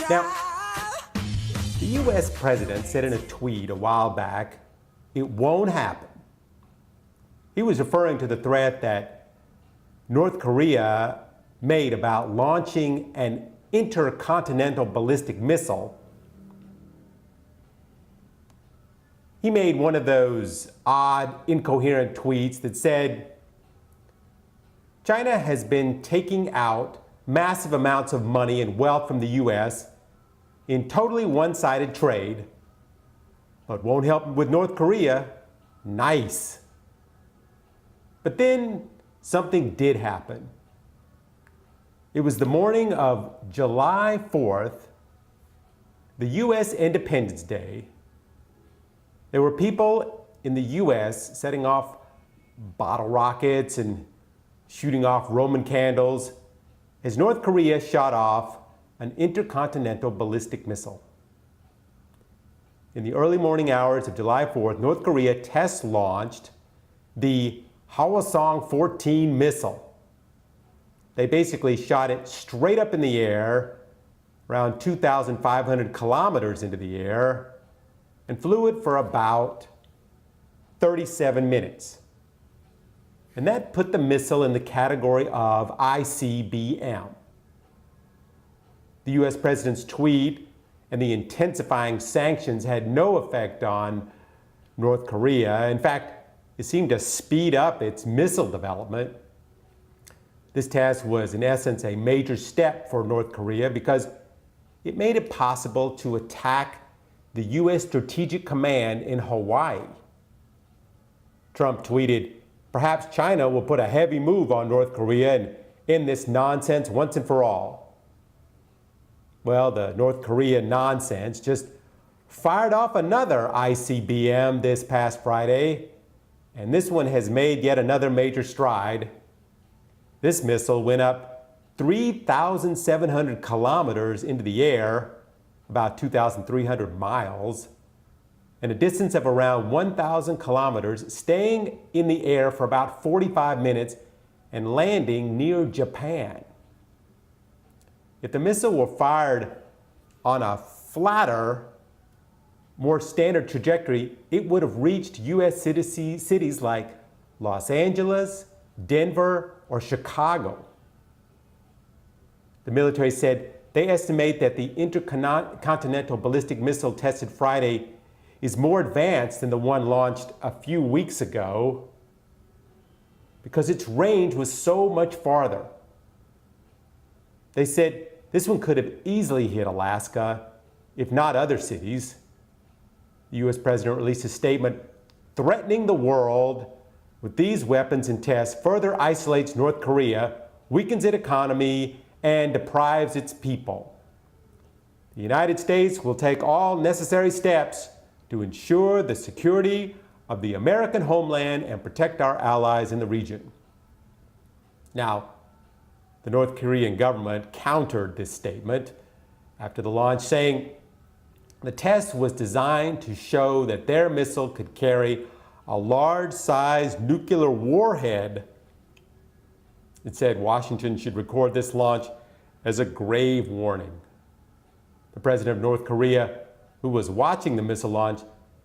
Now, the U.S. president said in a tweet a while back, it won't happen. He was referring to the threat that North Korea made about launching an intercontinental ballistic missile. He made one of those odd, incoherent tweets that said, China has been taking out massive amounts of money and wealth from the U.S. in totally one-sided trade, but won't help with North Korea. Nice. But then something did happen. It was the morning of July 4th, the U.S. Independence Day. There were people in the U.S. setting off bottle rockets and shooting off Roman candles as North Korea shot off an intercontinental ballistic missile. In the early morning hours of July 4th, North Korea test launched the Hwasong-14 missile. They basically shot it straight up in the air, around 2,500 kilometers into the air, and flew it for about 37 minutes. And that put the missile in the category of ICBM. The U.S. president's tweet and the intensifying sanctions had no effect on North Korea. In fact, it seemed to speed up its missile development. This test was, in essence, a major step for North Korea because it made it possible to attack the U.S. Strategic Command in Hawaii. Trump tweeted, perhaps China will put a heavy move on North Korea and end this nonsense once and for all. Well, the North Korea nonsense just fired off another ICBM this past Friday, and this one has made yet another major stride. This missile went up 3,700 kilometers into the air, about 2,300 miles, and a distance of around 1,000 kilometers, staying in the air for about 45 minutes and landing near Japan. If the missile were fired on a flatter, more standard trajectory, it would have reached U.S. cities like Los Angeles, Denver, or Chicago. The military said they estimate that the intercontinental ballistic missile tested Friday is more advanced than the one launched a few weeks ago because its range was so much farther. They said this one could have easily hit Alaska, if not other cities. The U.S. president released a statement threatening the world with these weapons and tests further isolates North Korea, weakens its economy, and deprives its people. The United States will take all necessary steps to ensure the security of the American homeland and protect our allies in the region. Now, the North Korean government countered this statement after the launch, saying the test was designed to show that their missile could carry a large-sized nuclear warhead. It said Washington should record this launch as a grave warning. The president of North Korea, who was watching the missile launch,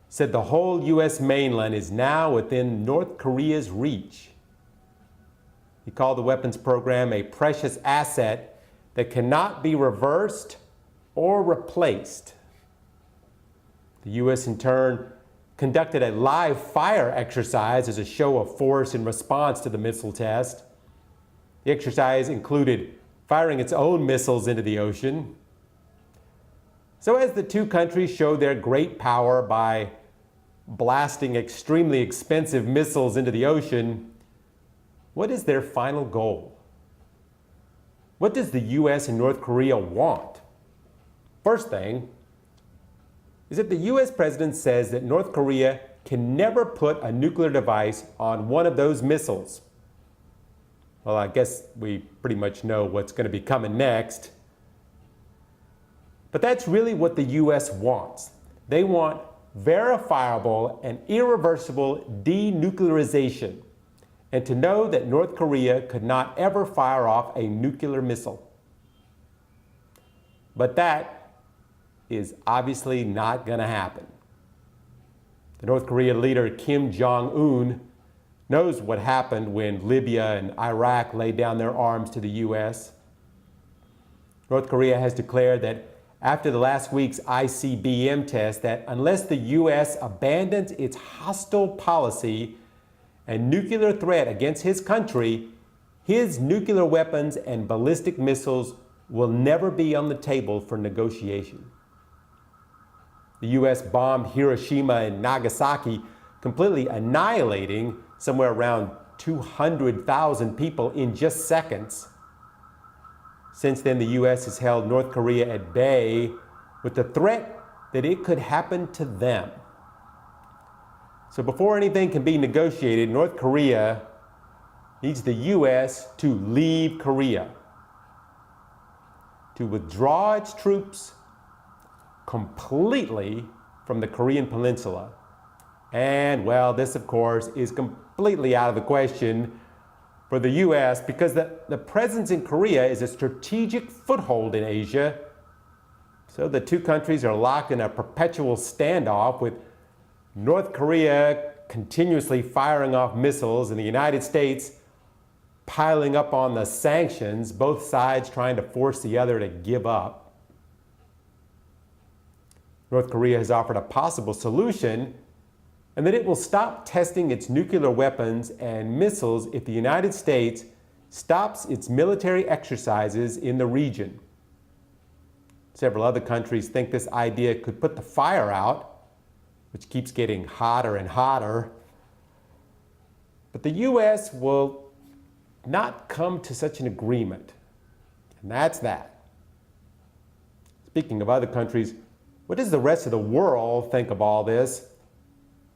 said the whole U.S. mainland is now within North Korea's reach. He called the weapons program a precious asset that cannot be reversed or replaced. The U.S. in turn conducted a live fire exercise as a show of force in response to the missile test. The exercise included firing its own missiles into the ocean. So as the two countries showed their great power by blasting extremely expensive missiles into the ocean, what is their final goal? What does the U.S. and North Korea want? First thing is that the U.S. president says that North Korea can never put a nuclear device on one of those missiles. Well, I guess we pretty much know what's going to be coming next. But that's really what the U.S. wants. They want verifiable and irreversible denuclearization, and to know that North Korea could not ever fire off a nuclear missile. But that is obviously not going to happen. The North Korean leader Kim Jong-un knows what happened when Libya and Iraq laid down their arms to the U.S. North Korea has declared that after the last week's ICBM test that unless the U.S. abandons its hostile policy and nuclear threat against his country, his nuclear weapons and ballistic missiles will never be on the table for negotiation. The U.S. bombed Hiroshima and Nagasaki, completely annihilating somewhere around 200,000 people in just seconds. Since then, the U.S. has held North Korea at bay with the threat that it could happen to them. So before anything can be negotiated, North Korea needs the U.S. to leave Korea, to withdraw its troops completely from the Korean Peninsula. And, well, this, of course, is completely out of the question for the U.S. because the presence in Korea is a strategic foothold in Asia. So the two countries are locked in a perpetual standoff with North Korea continuously firing off missiles and the United States piling up on the sanctions, both sides trying to force the other to give up. North Korea has offered a possible solution, and that it will stop testing its nuclear weapons and missiles if the United States stops its military exercises in the region. Several other countries think this idea could put the fire out, which keeps getting hotter and hotter. But the U.S. will not come to such an agreement, and that's that. Speaking of other countries, what does the rest of the world think of all this?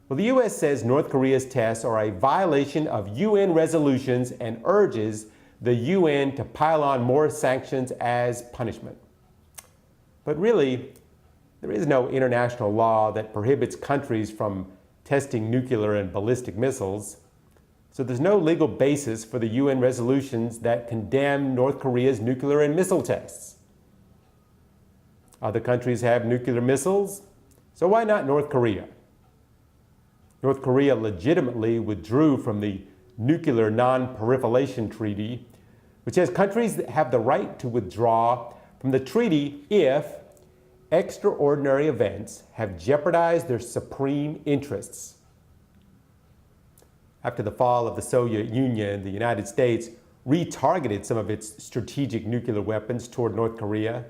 Well, the U.S. says North Korea's tests are a violation of UN resolutions and urges the UN to pile on more sanctions as punishment. But really, there is no international law that prohibits countries from testing nuclear and ballistic missiles. So there's no legal basis for the UN resolutions that condemn North Korea's nuclear and missile tests. Other countries have nuclear missiles, so why not North Korea? North Korea legitimately withdrew from the Nuclear Non-Proliferation Treaty, which says countries that have the right to withdraw from the treaty if extraordinary events have jeopardized their supreme interests. After the fall of the Soviet Union, the United States retargeted some of its strategic nuclear weapons toward North Korea.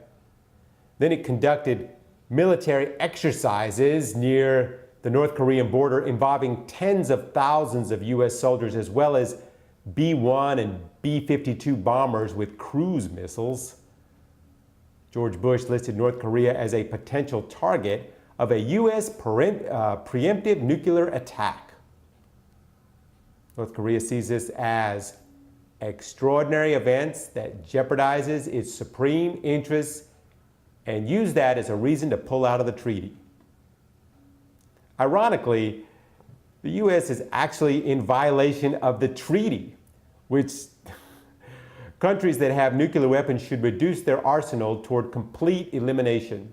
Then it conducted military exercises near the North Korean border involving tens of thousands of U.S. soldiers, as well as B-1 and B-52 bombers with cruise missiles. George Bush listed North Korea as a potential target of a U.S. preemptive nuclear attack. North Korea sees this as extraordinary events that jeopardizes its supreme interests and use that as a reason to pull out of the treaty. Ironically, the U.S. is actually in violation of the treaty, which countries that have nuclear weapons should reduce their arsenal toward complete elimination.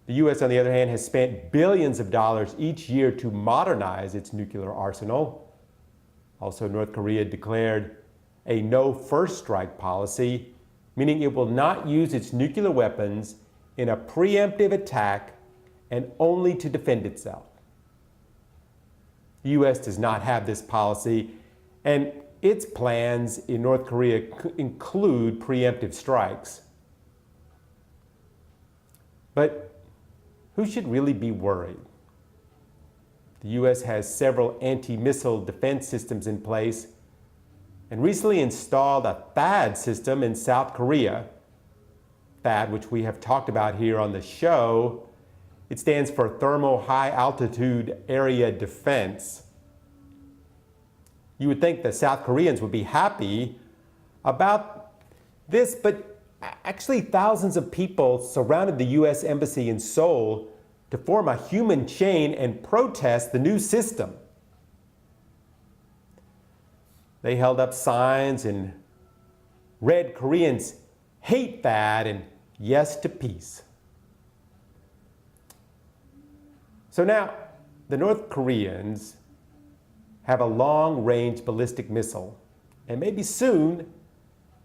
The U.S., on the other hand, has spent billions of dollars each year to modernize its nuclear arsenal. Also, North Korea declared a no first strike policy, meaning it will not use its nuclear weapons in a preemptive attack and only to defend itself. The U.S. does not have this policy, and its plans in North Korea include preemptive strikes. But who should really be worried? The U.S. has several anti-missile defense systems in place and recently installed a THAAD system in South Korea. THAAD, which we have talked about here on the show, it stands for Thermal High Altitude Area Defense. You would think the South Koreans would be happy about this, but actually thousands of people surrounded the U.S. Embassy in Seoul to form a human chain and protest the new system. They held up signs and read Koreans hate THAAD and yes to peace. So now, the North Koreans have a long-range ballistic missile, and maybe soon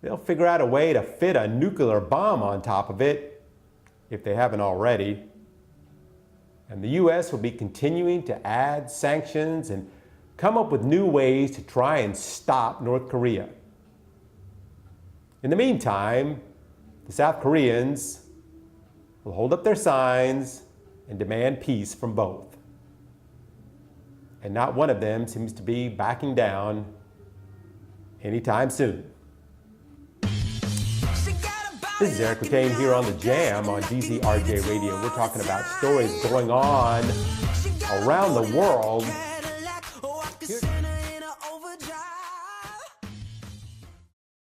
they'll figure out a way to fit a nuclear bomb on top of it, if they haven't already. And the US will be continuing to add sanctions and come up with new ways to try and stop North Korea. In the meantime, the South Koreans will hold up their signs and demand peace from both. And not one of them seems to be backing down anytime soon. This is Eric McCain here on The Jam on DZRJ Radio. We're talking about stories going on around the world